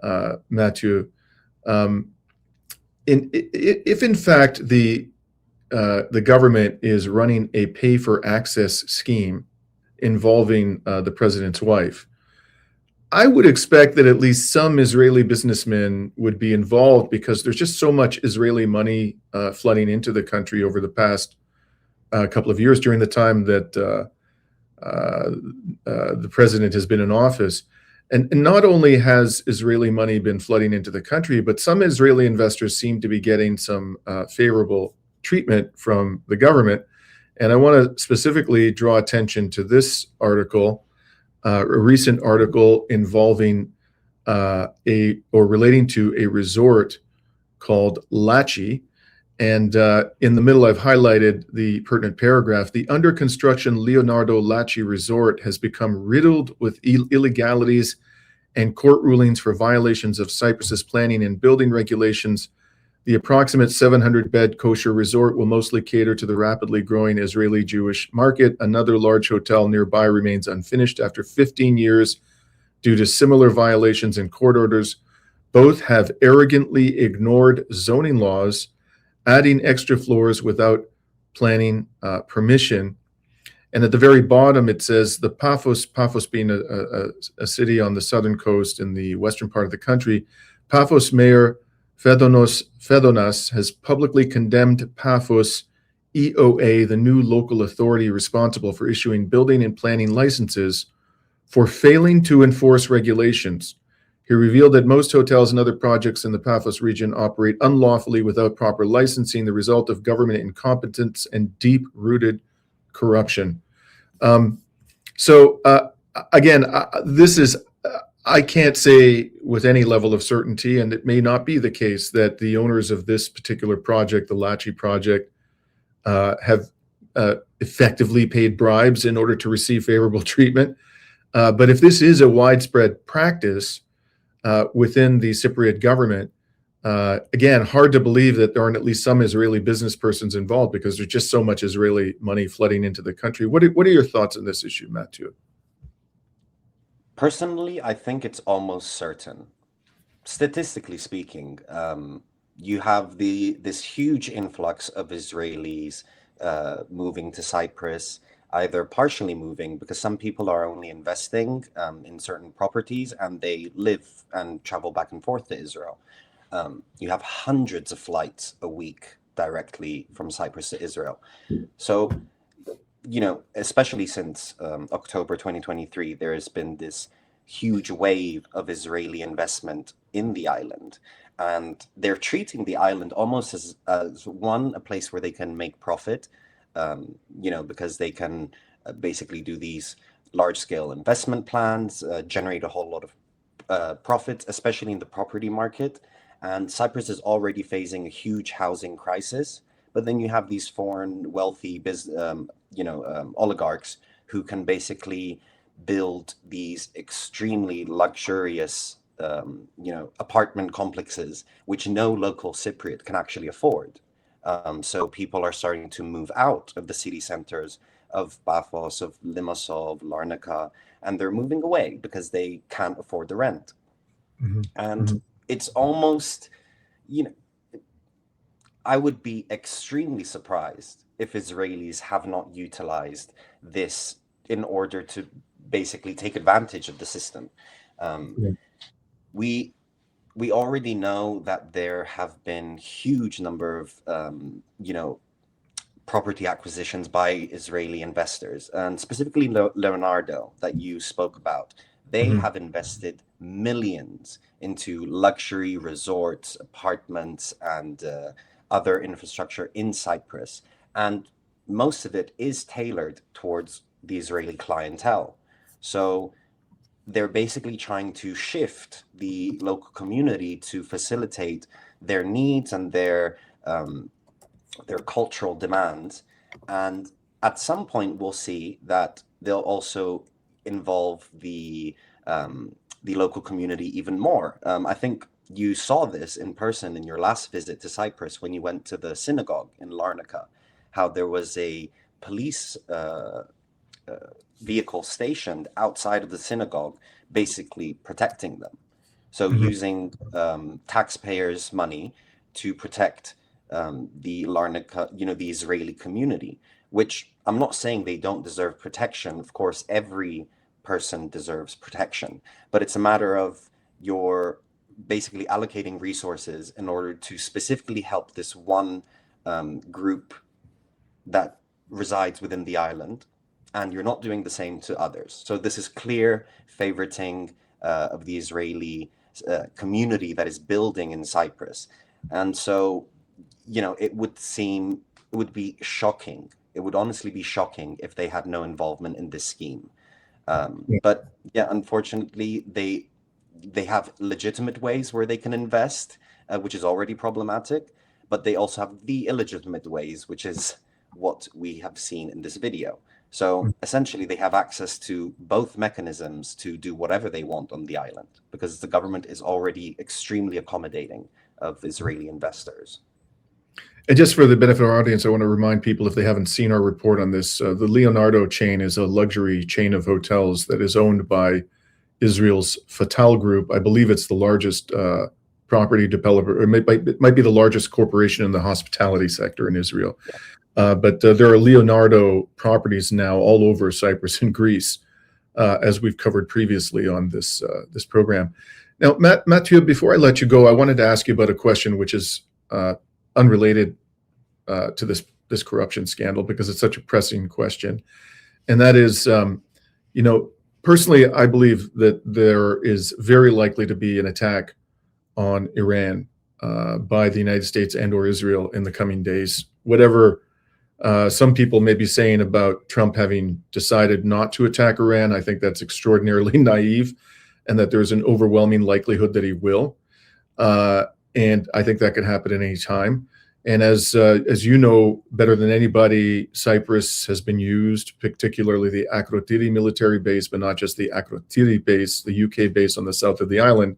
Mathiou. If in fact the government is running a pay-for-access scheme involving the president's wife, I would expect that at least some Israeli businessmen would be involved, because there's just so much Israeli money flooding into the country over the past couple of years during the time that the president has been in office. And not only has Israeli money been flooding into the country, but some Israeli investors seem to be getting some favorable treatment from the government. And I want to specifically draw attention to this article, a recent article involving relating to a resort called Lachi. And in the middle, I've highlighted the pertinent paragraph. The under construction Leonardo Lachi resort has become riddled with illegalities and court rulings for violations of Cyprus's planning and building regulations. The approximate 700-bed kosher resort will mostly cater to the rapidly growing Israeli Jewish market. Another large hotel nearby remains unfinished after 15 years due to similar violations and court orders. Both have arrogantly ignored zoning laws, adding extra floors without planning permission. And at the very bottom, it says the Paphos being a city on the southern coast in the western part of the country, Paphos Mayor Fedonas has publicly condemned Paphos EOA, the new local authority responsible for issuing building and planning licenses, for failing to enforce regulations. He revealed that most hotels and other projects in the Paphos region operate unlawfully without proper licensing, the result of government incompetence and deep-rooted corruption. Again, this is, I can't say with any level of certainty, and it may not be the case, that the owners of this particular project, the Lachi project, have effectively paid bribes in order to receive favorable treatment. But if this is a widespread practice within the Cypriot government, again, hard to believe that there aren't at least some Israeli business persons involved, because there's just so much Israeli money flooding into the country. What are your thoughts on this issue, Mathiou? Personally, I think it's almost certain. Statistically speaking, you have this huge influx of Israelis moving to Cyprus, either partially moving because some people are only investing in certain properties and they live and travel back and forth to Israel. You have hundreds of flights a week directly from Cyprus to Israel. So, especially since October 2023, there has been this huge wave of Israeli investment in the island. And they're treating the island almost as a place where they can make profit, because they can basically do these large-scale investment plans, generate a whole lot of profits, especially in the property market. And Cyprus is already facing a huge housing crisis. But then you have these foreign wealthy oligarchs who can basically build these extremely luxurious apartment complexes, which no local Cypriot can actually afford. So people are starting to move out of the city centers of Paphos, of Limassol, of Larnaca, and they're moving away because they can't afford the rent. Mm-hmm. And mm-hmm. It's almost, I would be extremely surprised if Israelis have not utilized this in order to basically take advantage of the system. We already know that there have been huge number of property acquisitions by Israeli investors, and specifically Leonardo that you spoke about. They mm-hmm. have invested millions into luxury resorts, apartments, and other infrastructure in Cyprus, and most of it is tailored towards the Israeli clientele. So they're basically trying to shift the local community to facilitate their needs and their cultural demands. And at some point, we'll see that they'll also involve the local community even more. I think you saw this in person in your last visit to Cyprus when you went to the synagogue in Larnaca, how there was a police vehicle stationed outside of the synagogue, basically protecting them. So mm-hmm. using taxpayers' money to protect the Larnaca, the Israeli community, which I'm not saying they don't deserve protection. Of course, every person deserves protection, but it's a matter of you're basically allocating resources in order to specifically help this one group that resides within the island, and you're not doing the same to others. So this is clear favoriting of the Israeli community that is building in Cyprus. And so, it would be shocking. It would honestly be shocking if they had no involvement in this scheme. But yeah, unfortunately, they have legitimate ways where they can invest, which is already problematic, but they also have the illegitimate ways, which is what we have seen in this video. So essentially, they have access to both mechanisms to do whatever they want on the island, because the government is already extremely accommodating of Israeli investors. And just for the benefit of our audience, I want to remind people, if they haven't seen our report on this, the Leonardo chain is a luxury chain of hotels that is owned by Israel's Fatal Group. I believe it's the largest property developer, or it might be the largest corporation in the hospitality sector in Israel. But there are Leonardo properties now all over Cyprus and Greece, as we've covered previously on this program. Now, Mathiou, before I let you go, I wanted to ask you about a question which is unrelated to this corruption scandal, because it's such a pressing question, and that is, personally, I believe that there is very likely to be an attack on Iran by the United States and/or Israel in the coming days. Whatever some people may be saying about Trump having decided not to attack Iran, I think that's extraordinarily naive, and that there's an overwhelming likelihood that he will. And I think that could happen at any time. And as you know better than anybody, Cyprus has been used, particularly the Akrotiri military base, but not just the Akrotiri base, the UK base on the south of the island,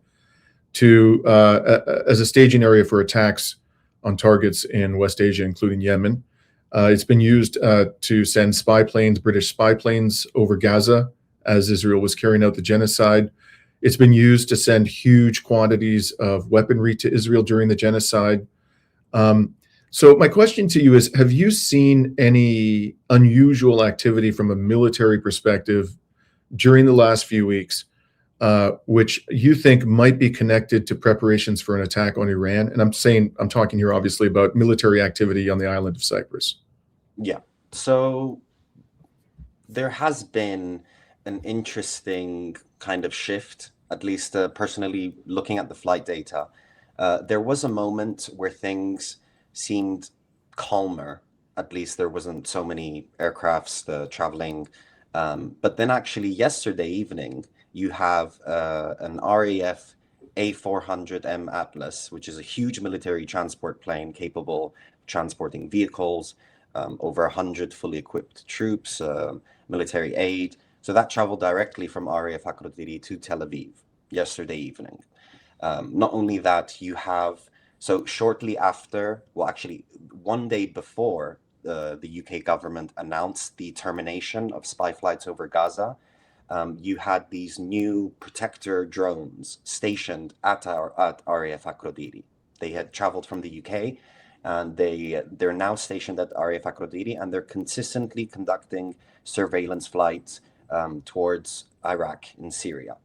as a staging area for attacks on targets in West Asia, including Yemen. It's been used to send spy planes, British spy planes, over Gaza as Israel was carrying out the genocide. It's been used to send huge quantities of weaponry to Israel during the genocide. So my question to you is, have you seen any unusual activity from a military perspective during the last few weeks, which you think might be connected to preparations for an attack on Iran? And I'm talking here obviously about military activity on the island of Cyprus. Yeah. So there has been an interesting kind of shift, at least personally looking at the flight data. There was a moment where things seemed calmer. At least there wasn't so many aircrafts traveling. But then actually yesterday evening, you have an RAF A400M Atlas, which is a huge military transport plane capable of transporting vehicles, over 100 fully equipped troops, military aid. So that traveled directly from RAF Akrotiri to Tel Aviv yesterday evening. Not only that, you have, so shortly after, well, actually 1 day before the UK government announced the termination of spy flights over Gaza, you had these new protector drones stationed at RAF Akrotiri. They had traveled from the UK, and they're now stationed at RAF Akrotiri, and they're consistently conducting surveillance flights towards Iraq and Syria.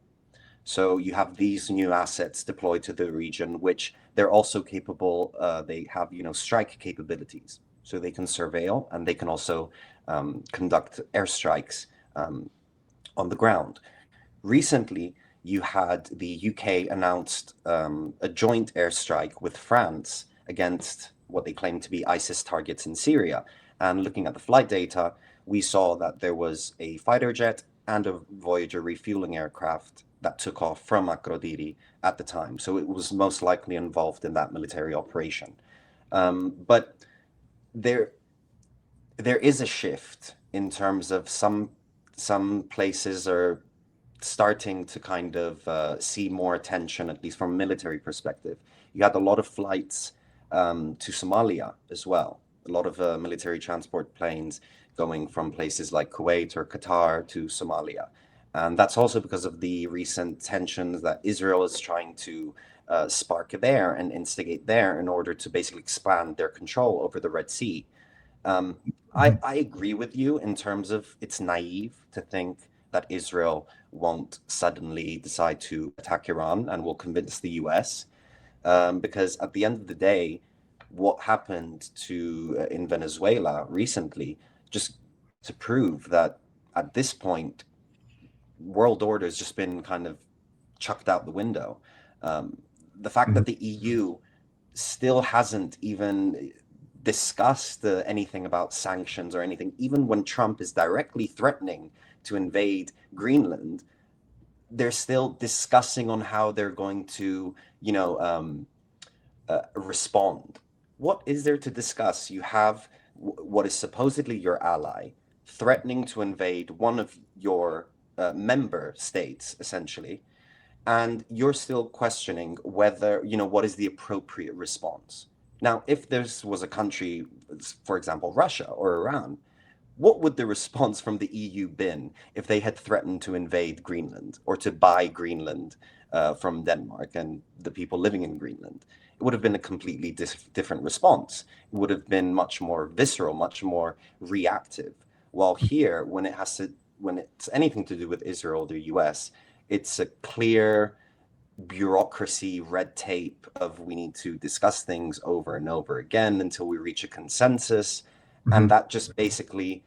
So you have these new assets deployed to the region, which they're also capable, they have, strike capabilities. So they can surveil, and they can also conduct airstrikes on the ground. Recently, you had the UK announced a joint airstrike with France against what they claim to be ISIS targets in Syria. And looking at the flight data, we saw that there was a fighter jet and a Voyager refueling aircraft that took off from Akrotiri at the time. So it was most likely involved in that military operation. But there is a shift in terms of some places are starting to kind of see more attention, at least from a military perspective. You had a lot of flights to Somalia as well. A lot of military transport planes going from places like Kuwait or Qatar to Somalia. And that's also because of the recent tensions that Israel is trying to spark there and instigate there in order to basically expand their control over the Red Sea. I agree with you in terms of it's naive to think that Israel won't suddenly decide to attack Iran and will convince the US. Because at the end of the day, what happened in Venezuela recently, just to prove that at this point, world order has just been kind of chucked out the window. The fact that the EU still hasn't even discussed anything about sanctions or anything, even when Trump is directly threatening to invade Greenland, they're still discussing on how they're going to, respond. What is there to discuss? You have what is supposedly your ally threatening to invade one of your member states, essentially, and you're still questioning whether, what is the appropriate response. Now, if this was a country, for example, Russia or Iran, what would the response from the EU been if they had threatened to invade Greenland or to buy Greenland from Denmark and the people living in Greenland? It would have been a completely different response. It would have been much more visceral, much more reactive. While here, when it's anything to do with Israel or the US, it's a clear bureaucracy, red tape of we need to discuss things over and over again until we reach a consensus. And that just basically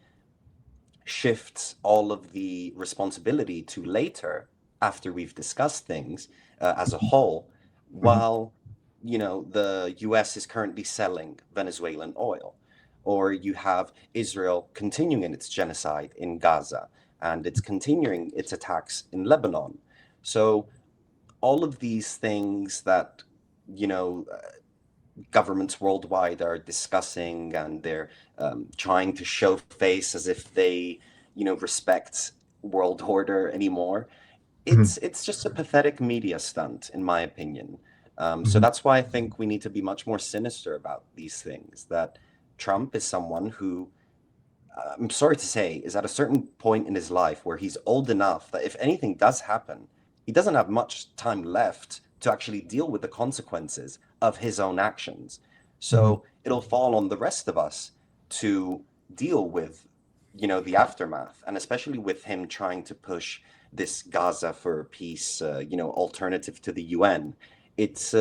shifts all of the responsibility to later, after we've discussed things as a whole, while the US is currently selling Venezuelan oil, or you have Israel continuing in its genocide in Gaza, and it's continuing its attacks in Lebanon. So all of these things that governments worldwide are discussing, and they're trying to show face as if they respect world order anymore. It's just a pathetic media stunt, in my opinion. So that's why I think we need to be much more sinister about these things, that Trump is someone who, I'm sorry to say, is at a certain point in his life where he's old enough that if anything does happen, he doesn't have much time left to actually deal with the consequences of his own actions. So it'll fall on the rest of us to deal with, the aftermath, and especially with him trying to push this Gaza for peace, alternative to the UN. It's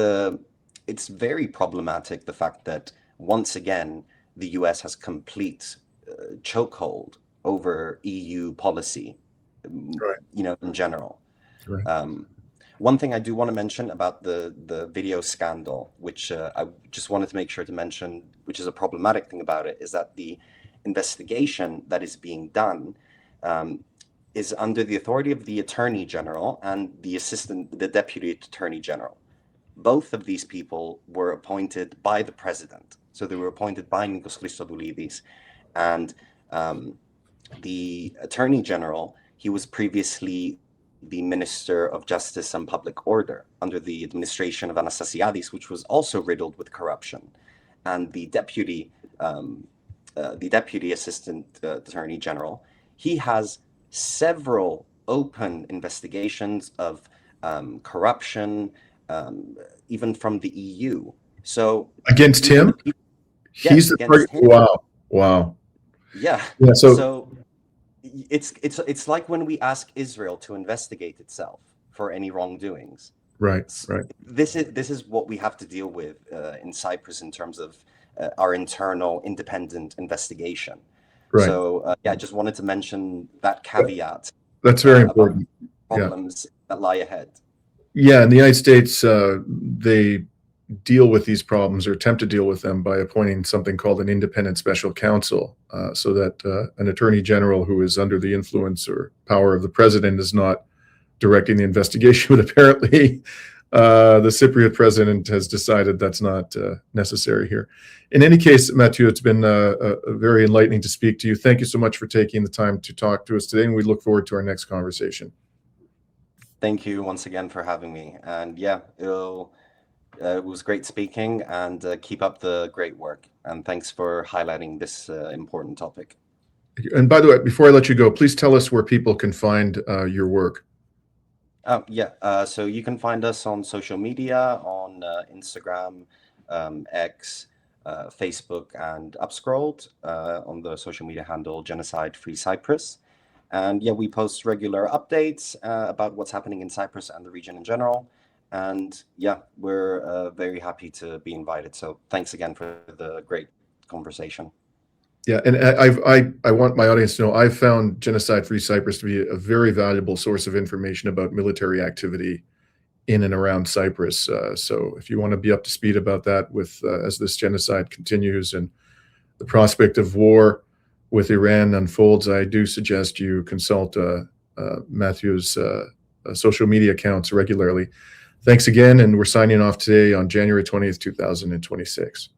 very problematic, the fact that once again the US has complete chokehold over EU policy, in general. One thing I do want to mention about the video scandal, which I just wanted to make sure to mention, which is a problematic thing about it, is that the investigation that is being done is under the authority of the Attorney General and the Deputy Attorney General. Both of these people were appointed by the President. So they were appointed by Nikos Christodulides. And the Attorney General, he was previously the Minister of Justice and Public Order under the administration of Anastasiadis, which was also riddled with corruption. And the Deputy Assistant Attorney General, he has several open investigations of corruption, even from the EU. So against him, he's the target. Wow. Yeah. So it's like when we ask Israel to investigate itself for any wrongdoings. Right. This is what we have to deal with in Cyprus in terms of our internal independent investigation. Right. So I just wanted to mention that caveat. That's very important. Problems that lie ahead. Yeah, in the United States, they deal with these problems or attempt to deal with them by appointing something called an independent special counsel, so that an attorney general who is under the influence or power of the president is not directing the investigation. But apparently, the Cypriot president has decided that's not necessary here. In any case, Mathiou, it's been very enlightening to speak to you. Thank you so much for taking the time to talk to us today, and we look forward to our next conversation. Thank you once again for having me. And it was great speaking, and keep up the great work. And thanks for highlighting this important topic. And by the way, before I let you go, please tell us where people can find your work. So you can find us on social media, on Instagram, X, Facebook, and Upscrolled, on the social media handle Genocide Free Cyprus. And we post regular updates about what's happening in Cyprus and the region in general. And we're very happy to be invited. So thanks again for the great conversation. Yeah, and I want my audience to know I've found Genocide Free Cyprus to be a very valuable source of information about military activity in and around Cyprus. So if you want to be up to speed about that with as this genocide continues and the prospect of war with Iran unfolds, I do suggest you consult Mathieu's social media accounts regularly. Thanks again, and we're signing off today on January 20th, 2026.